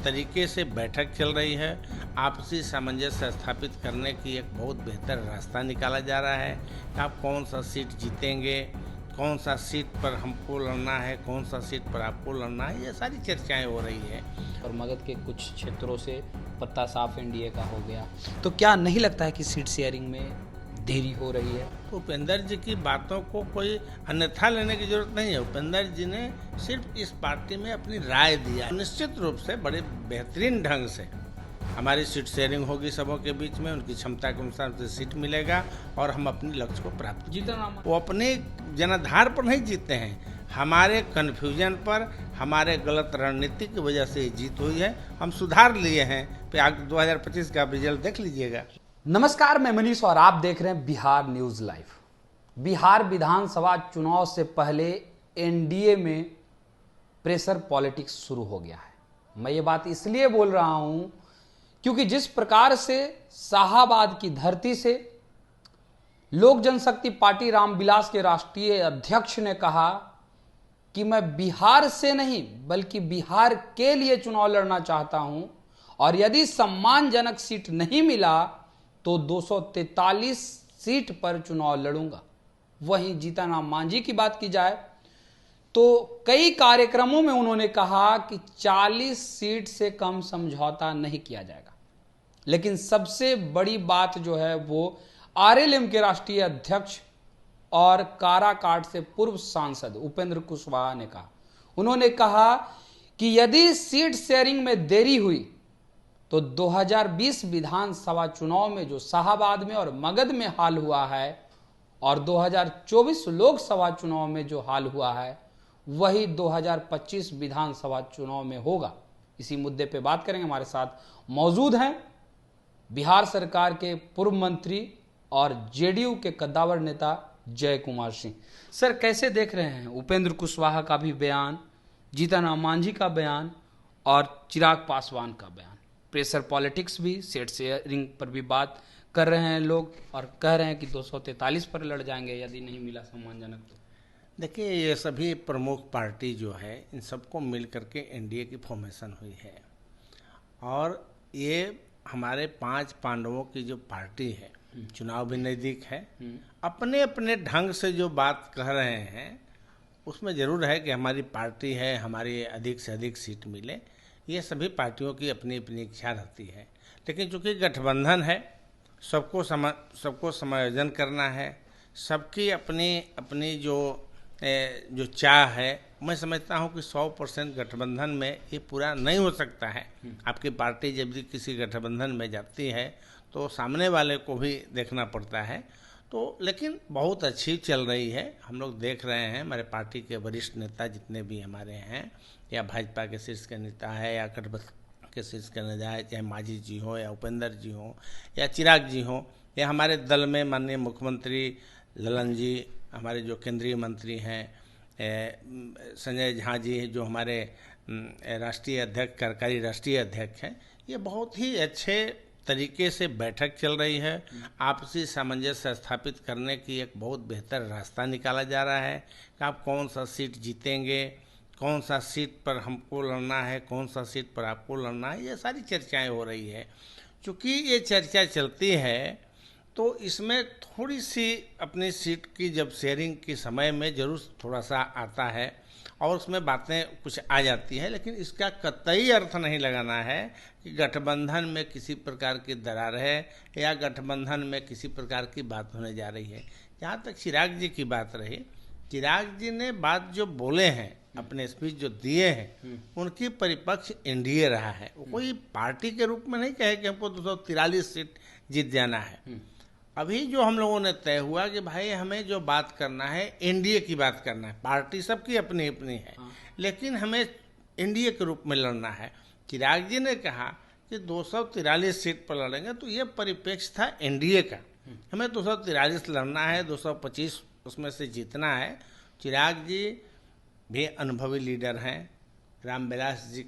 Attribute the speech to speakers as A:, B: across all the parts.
A: तरीके से बैठक चल रही है। आपसी सामंजस्य स्थापित करने की एक बहुत बेहतर रास्ता निकाला जा रहा है कि आप कौन सा सीट जीतेंगे, कौन सा सीट पर हमको लड़ना है, कौन सा सीट पर आपको लड़ना है, ये सारी चर्चाएं हो रही है।
B: और मगध के कुछ क्षेत्रों से पत्ता साफ एनडीए का हो गया, तो क्या नहीं लगता है कि सीट शेयरिंग में देरी हो रही है?
A: तो उपेंद्र जी की बातों को कोई अन्यथा लेने की जरूरत नहीं है। उपेंद्र जी ने सिर्फ इस पार्टी में अपनी राय दिया। निश्चित रूप से बड़े बेहतरीन ढंग से हमारी सीट शेयरिंग होगी सबों के बीच में, उनकी क्षमता के अनुसार उसे सीट मिलेगा और हम अपने लक्ष्य को प्राप्त
B: जीतना
A: वो अपने जनाधार पर नहीं जीते हैं, हमारे कन्फ्यूजन पर, हमारे गलत रणनीति की वजह से जीत हुई है। हम सुधार लिए हैं। 2025 का रिजल्ट देख लीजिएगा।
B: नमस्कार, मैं मनीष और आप देख रहे हैं बिहार न्यूज लाइव। बिहार विधानसभा चुनाव से पहले एनडीए में प्रेशर पॉलिटिक्स शुरू हो गया है। मैं ये बात इसलिए बोल रहा हूं क्योंकि जिस प्रकार से शाहाबाद की धरती से लोक जनशक्ति पार्टी रामविलास के राष्ट्रीय अध्यक्ष ने कहा कि मैं बिहार से नहीं बल्कि बिहार के लिए चुनाव लड़ना चाहता हूं और यदि सम्मानजनक सीट नहीं मिला तो 243 सीट पर चुनाव लड़ूंगा। वहीं जीतनराम मांझी की बात की जाए तो कई कार्यक्रमों में उन्होंने कहा कि 40 सीट से कम समझौता नहीं किया जाएगा। लेकिन सबसे बड़ी बात जो है वो आरएलएम के राष्ट्रीय अध्यक्ष और काराकाट से पूर्व सांसद उपेंद्र कुशवाहा ने कहा। उन्होंने कहा कि यदि सीट शेयरिंग में देरी हुई तो 2020 विधानसभा चुनाव में जो शाहाबाद में और मगध में हाल हुआ है और 2024 लोकसभा चुनाव में जो हाल हुआ है वही 2025 विधानसभा चुनाव में होगा। इसी मुद्दे पे बात करेंगे। हमारे साथ मौजूद हैं बिहार सरकार के पूर्व मंत्री और जेडीयू के कद्दावर नेता जय कुमार सिंह। सर, कैसे देख रहे हैं उपेंद्र कुशवाहा का भी बयान, जीतनराम मांझी का बयान और चिराग पासवान का बयान? प्रेशर पॉलिटिक्स भी, सीट शेयरिंग पर भी बात कर रहे हैं लोग और कह रहे हैं कि 243 पर लड़ जाएंगे यदि नहीं मिला सम्मानजनक तो।
A: देखिए, ये सभी प्रमुख पार्टी जो है इन सबको मिल करके एनडीए की फॉर्मेशन हुई है और ये हमारे 5 पांडवों की जो पार्टी है, चुनाव भी नज़दीक है, अपने अपने ढंग से जो बात कह रहे हैं उसमें ज़रूर है कि हमारी पार्टी है, हमारी अधिक से अधिक सीट मिले। ये सभी पार्टियों की अपनी अपनी इच्छा रहती है, लेकिन चूंकि गठबंधन है, सबको समायोजन करना है, सबकी अपनी अपनी जो चाह है, मैं समझता हूँ कि 100% गठबंधन में ये पूरा नहीं हो सकता है। आपकी पार्टी जब भी किसी गठबंधन में जाती है तो सामने वाले को भी देखना पड़ता है। तो लेकिन बहुत अच्छी चल रही है, हम लोग देख रहे हैं। हमारे पार्टी के वरिष्ठ नेता जितने भी हमारे हैं, या भाजपा के शीर्ष के नेता है या गठबंधन के शीर्ष के नेता है, चाहे मांझी जी हो या उपेंद्र जी हो या चिराग जी हो, या हमारे दल में माननीय मुख्यमंत्री ललन जी, हमारे जो केंद्रीय मंत्री हैं संजय झा जी जो हमारे राष्ट्रीय अध्यक्ष, कार्यकारी राष्ट्रीय अध्यक्ष हैं, ये बहुत ही अच्छे तरीके से बैठक चल रही है। आपसी सामंजस्य स्थापित करने की एक बहुत बेहतर रास्ता निकाला जा रहा है कि आप कौन सा सीट जीतेंगे, कौन सा सीट पर हमको लड़ना है, कौन सा सीट पर आपको लड़ना है, ये सारी चर्चाएं हो रही है। चूँकि ये चर्चा चलती है तो इसमें थोड़ी सी अपनी सीट की जब शेयरिंग के समय में ज़रूर थोड़ा सा आता है और उसमें बातें कुछ आ जाती है, लेकिन इसका कतई अर्थ नहीं लगाना है कि गठबंधन में किसी प्रकार की दरार है या गठबंधन में किसी प्रकार की बात होने जा रही है। जहाँ तक चिराग जी की बात रही, चिराग जी ने बात जो बोले हैं, अपने स्पीच जो दिए हैं, उनकी परिपक्ष एनडीए रहा है। वो कोई पार्टी के रूप में नहीं कहे कि हमको 243 सीट जीत जाना है। अभी जो हम लोगों ने तय हुआ कि भाई हमें जो बात करना है एनडीए की बात करना है। पार्टी सबकी अपनी अपनी है, लेकिन हमें एनडीए के रूप में लड़ना है। चिराग जी ने कहा कि 243 सीट पर लड़ेंगे, तो ये परिप्रेक्ष्य था एनडीए का। हमें 243 लड़ना है, 225 उसमें से जीतना है। चिराग जी भी अनुभवी लीडर हैं। रामविलास जी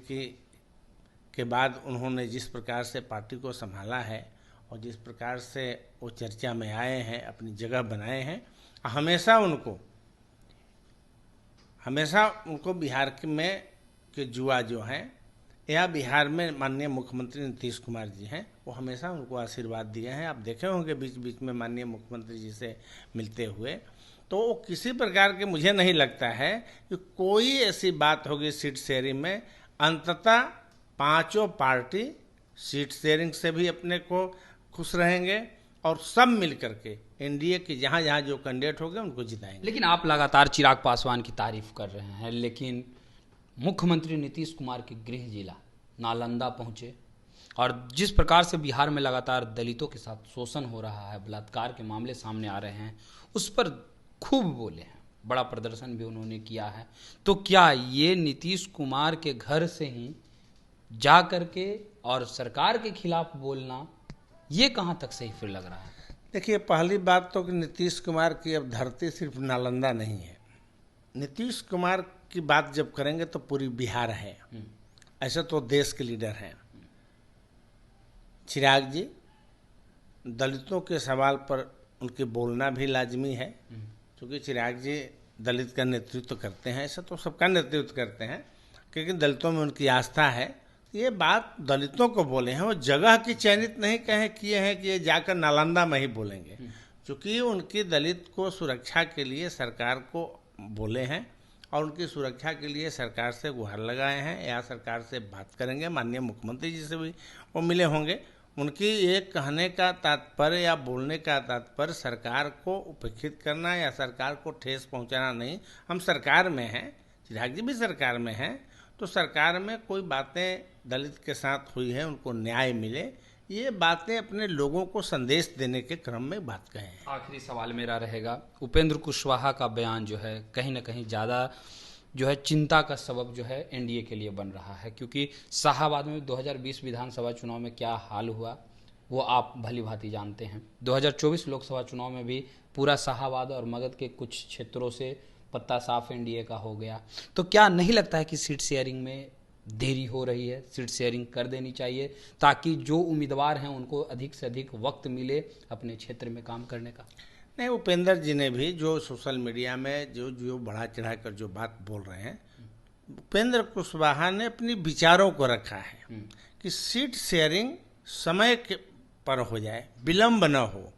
A: के बाद उन्होंने जिस प्रकार से पार्टी को संभाला है और जिस प्रकार से वो चर्चा में आए हैं, अपनी जगह बनाए हैं, हमेशा उनको बिहार में के युवा जो हैं या बिहार में माननीय मुख्यमंत्री नीतीश कुमार जी हैं, वो हमेशा उनको आशीर्वाद दिए हैं। आप देखे होंगे बीच बीच में माननीय मुख्यमंत्री जी से मिलते हुए, तो वो किसी प्रकार के मुझे नहीं लगता है कि कोई ऐसी बात होगी सीट शेयरिंग में। अंततः पांचों पार्टी सीट शेयरिंग से भी अपने को खुश रहेंगे और सब मिल करके एनडीए के जहाँ जहाँ जो कैंडिडेट होंगे उनको जिताएंगे।
B: लेकिन आप लगातार चिराग पासवान की तारीफ कर रहे हैं, लेकिन मुख्यमंत्री नीतीश कुमार के गृह जिला नालंदा पहुंचे और जिस प्रकार से बिहार में लगातार दलितों के साथ शोषण हो रहा है, बलात्कार के मामले सामने आ रहे हैं, उस पर खूब बोले हैं, बड़ा प्रदर्शन भी उन्होंने किया है। तो क्या ये नीतीश कुमार के घर से ही जा करके और सरकार के खिलाफ बोलना, ये कहाँ तक सही फिर लग रहा है?
A: देखिए, पहली बात तो कि नीतीश कुमार की अब धरती सिर्फ नालंदा नहीं है। नीतीश कुमार की बात जब करेंगे तो पूरी बिहार है। ऐसे तो देश के लीडर हैं। चिराग जी, दलितों के सवाल पर उनके बोलना भी लाजमी है, क्योंकि चिराग जी दलित का नेतृत्व करते हैं। ऐसा तो सबका नेतृत्व करते हैं, क्योंकि दलितों में उनकी आस्था है। ये बात दलितों को बोले हैं, वो जगह की चयनित नहीं किए हैं कि ये जाकर नालंदा में ही बोलेंगे, क्योंकि उनकी दलित को सुरक्षा के लिए सरकार को बोले हैं और उनकी सुरक्षा के लिए सरकार से गुहार लगाए हैं या सरकार से बात करेंगे। माननीय मुख्यमंत्री जी से भी वो मिले होंगे। उनकी एक कहने का तात्पर्य या बोलने का तात्पर्य सरकार को उपेक्षित करना या सरकार को ठेस पहुंचाना नहीं। हम सरकार में हैं, चिराग जी भी सरकार में हैं, तो सरकार में कोई बातें दलित के साथ हुई है, उनको न्याय मिले, ये बातें अपने लोगों को संदेश देने के क्रम में बात कहें।
B: आखिरी सवाल मेरा रहेगा, उपेंद्र कुशवाहा का बयान जो है कहीं ना कहीं ज़्यादा जो है चिंता का सबब जो है एनडीए के लिए बन रहा है, क्योंकि शाहाबाद में 2020 विधानसभा चुनाव में क्या हाल हुआ वो आप भली भांति जानते हैं। 2024 लोकसभा चुनाव में भी पूरा शाहाबाद और मगध के कुछ क्षेत्रों से पत्ता साफ एनडीए का हो गया। तो क्या नहीं लगता है कि सीट शेयरिंग में देरी हो रही है? सीट शेयरिंग कर देनी चाहिए ताकि जो उम्मीदवार हैं उनको अधिक से अधिक वक्त मिले अपने क्षेत्र में काम करने का।
A: नहीं, उपेंद्र जी ने भी जो सोशल मीडिया में जो बढ़ा चढ़ा कर जो बात बोल रहे हैं, उपेंद्र कुशवाहा ने अपनी विचारों को रखा है कि सीट शेयरिंग समय के पर हो जाए, विलम्ब न हो,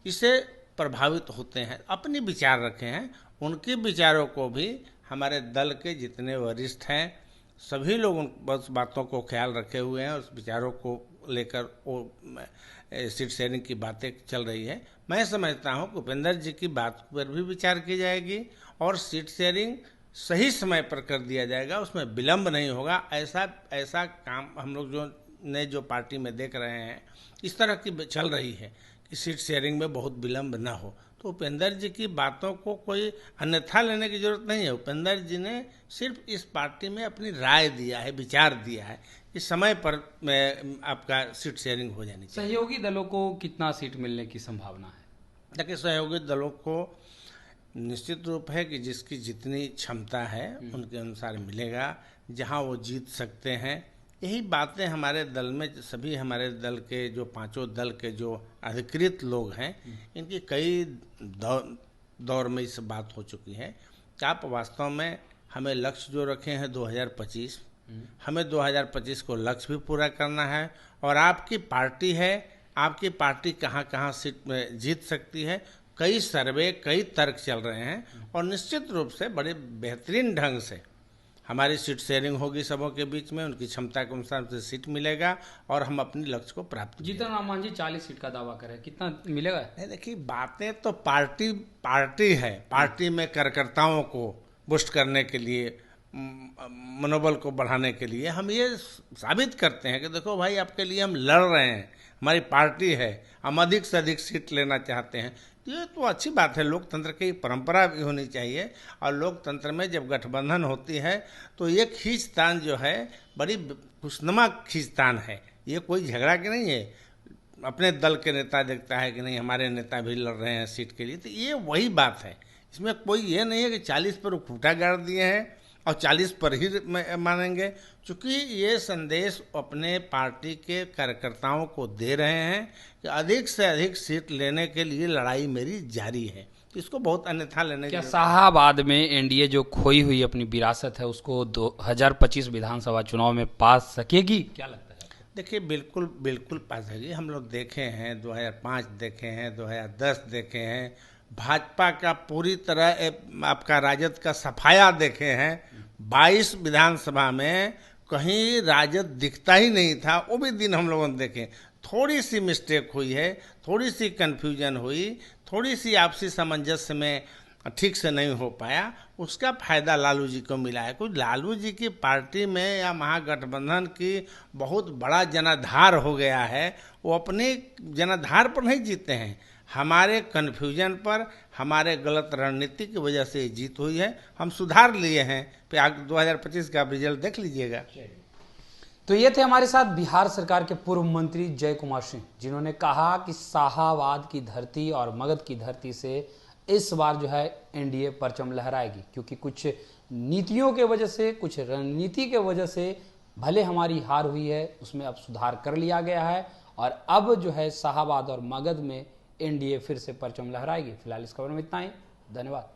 A: इससे प्रभावित होते हैं। अपने विचार रखे हैं, उनके विचारों को भी हमारे दल के जितने वरिष्ठ हैं सभी लोग उस बातों को ख्याल रखे हुए हैं। उस विचारों को लेकर वो सीट शेयरिंग की बातें चल रही है। मैं समझता हूं कि उपेंद्र जी की बात पर भी विचार की जाएगी और सीट शेयरिंग सही समय पर कर दिया जाएगा, उसमें विलम्ब नहीं होगा। ऐसा काम हम लोग जो पार्टी में देख रहे हैं, इस तरह की चल रही है कि सीट शेयरिंग में बहुत विलम्ब ना हो। तो उपेंद्र जी की बातों को कोई अन्यथा लेने की जरूरत नहीं है। उपेंद्र जी ने सिर्फ इस पार्टी में अपनी राय दिया है, विचार दिया है कि समय पर आपका सीट शेयरिंग हो जानी चाहिए।
B: सहयोगी दलों को कितना सीट मिलने की संभावना है?
A: देखिए, सहयोगी दलों को निश्चित रूप है कि जिसकी जितनी क्षमता है उनके अनुसार मिलेगा, जहां वो जीत सकते हैं। यही बातें हमारे दल में, सभी हमारे दल के जो पांचों दल के जो अधिकृत लोग हैं, इनकी कई दौर में इस बात हो चुकी है कि आप वास्तव में हमें लक्ष्य जो रखे हैं 2025, हमें 2025 को लक्ष्य भी पूरा करना है। और आपकी पार्टी है, आपकी पार्टी कहाँ कहाँ सीट में जीत सकती है, कई सर्वे, कई तर्क चल रहे हैं और निश्चित रूप से बड़े बेहतरीन ढंग से हमारी सीट शेयरिंग होगी सबों के बीच में, उनकी क्षमता के अनुसार से सीट मिलेगा और हम अपनी लक्ष्य को प्राप्त करेंगे।
B: जीतन राम मांझी 40 सीट का दावा करे, कितना मिलेगा?
A: नहीं, देखिए, बातें तो पार्टी है। पार्टी में कार्यकर्ताओं को बूस्ट करने के लिए, मनोबल को बढ़ाने के लिए हम ये साबित करते हैं कि देखो भाई, आपके लिए हम लड़ रहे हैं, हमारी पार्टी है, हम अधिक से अधिक सीट लेना चाहते हैं। ये तो अच्छी बात है, लोकतंत्र की परंपरा भी होनी चाहिए। और लोकतंत्र में जब गठबंधन होती है तो ये खींचतान जो है बड़ी खुशनुमा खींचतान है, ये कोई झगड़ा की नहीं है। अपने दल के नेता देखता है कि नहीं, हमारे नेता भी लड़ रहे हैं सीट के लिए, तो ये वही बात है। इसमें कोई ये नहीं है कि 40 पर खूंटा गाड़ दिए हैं और 40 पर ही मानेंगे, क्योंकि ये संदेश अपने पार्टी के कार्यकर्ताओं को दे रहे हैं कि अधिक से अधिक सीट लेने के लिए लड़ाई मेरी जारी है। तो इसको बहुत अन्यथा लेने
B: क्या
A: की
B: शाहाबाद में एनडीए जो खोई हुई अपनी विरासत है उसको 2025 विधानसभा चुनाव में पा सकेगी, क्या लगता है?
A: देखिए, बिल्कुल बिल्कुल पासेगी। हम लोग देखे हैं 2005 देखे हैं, 2010 देखे हैं, भाजपा का पूरी तरह आपका राजद का सफाया देखे हैं। 22 विधानसभा में कहीं राजद दिखता ही नहीं था, वो भी दिन हम लोगों ने देखे। थोड़ी सी मिस्टेक हुई है, थोड़ी सी कन्फ्यूजन हुई, थोड़ी सी आपसी सामंजस्य में ठीक से नहीं हो पाया, उसका फायदा लालू जी को मिला है। कुछ लालू जी की पार्टी में या महागठबंधन की बहुत बड़ा जनाधार हो गया है, वो अपने जनाधार पर नहीं जीते हैं, हमारे कन्फ्यूजन पर, हमारे गलत रणनीति की वजह से जीत हुई है। हम सुधार लिए हैं, फिर 2025 का रिजल्ट देख लीजिएगा।
B: तो ये थे हमारे साथ बिहार सरकार के पूर्व मंत्री जय कुमार सिंह, जिन्होंने कहा कि शाहाबाद की धरती और मगध की धरती से इस बार जो है एनडीए परचम लहराएगी, क्योंकि कुछ नीतियों के वजह से, कुछ रणनीति के वजह से भले हमारी हार हुई है, उसमें अब सुधार कर लिया गया है और अब जो है शाहाबाद और मगध में एनडीए फिर से परचम लहराएगी। फिलहाल इस खबर में इतना ही, धन्यवाद।